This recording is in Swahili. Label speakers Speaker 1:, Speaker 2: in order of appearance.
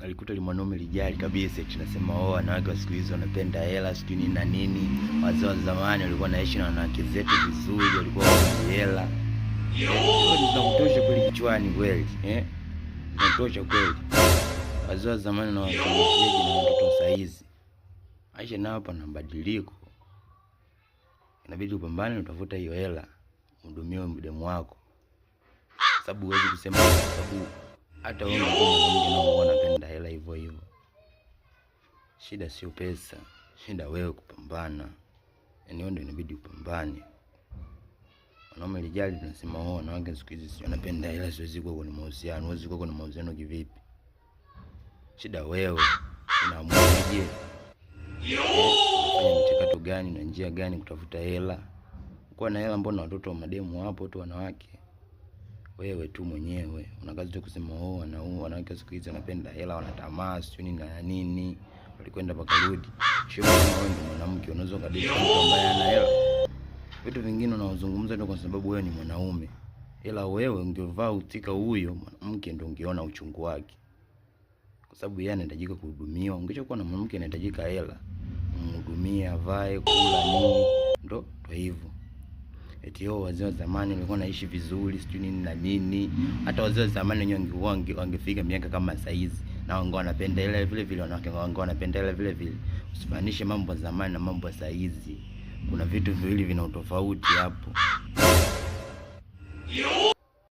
Speaker 1: alikuta li mwanaume lijali kabisa, tunasema wanawake wa siku hizo wanapenda hela sijui nini na nini. Wazee wa zamani walikuwa naishi na wanawake zetu vizuri, walikuwa wana hela. Zinakutosha kweli kichwani kweli, zinakutosha kweli. Wazee wa zamani na wazee na watoto saizi. Aisha nao hapa na mabadiliko. Inabidi upambane utafuta hiyo hela, mhudumie mdemu wako. Sababu huwezi kusema sababu hata wewe mwanamke unapenda hela hivyo hivyo. Shida sio pesa, shida wewe kupambana. Yaani wewe ndio inabidi upambane. Wanaume lijali tunasema wanawake siku hizi wanapenda hela, siwezi kuwa kwenye mahusiano. Huwezi kuwa kwenye mahusiano kivipi? Shida wewe unaamuaje? Unafanya mchakato gani na njia gani kutafuta hela? Kwa na hela mbona watoto wa mademu hapo tu wanawake? Wewe tu mwenyewe una kazi tu kusema wanawake siku hizi wanapenda hela, wanatamaa sio nini na nini, walikwenda bakarudi. Sio wewe ni mwanamke unaweza kadiri mtu ambaye ana hela. Vitu vingine unaozungumza tu kwa sababu wewe ni mwanaume. Ila wewe ungevaa utika huyo mwanamke ndio ungeona uchungu wake. Kwa sababu yeye anahitajika kuhudumiwa. Ungekuwa na mwanamke anahitajika hela, mhudumie, avae, kula nini, ndo hivyo. Eti wazee wa zamani walikuwa naishi vizuri sijui nini na nini. Hata wazee wa zamani wenyewe wangefika miaka kama saizi na wangekuwa wanapenda hela vile vile, wanawake wangekuwa wanapenda hela vile vile. Usifanishe mambo ya zamani na mambo ya saizi. Kuna vitu viwili vina utofauti hapo.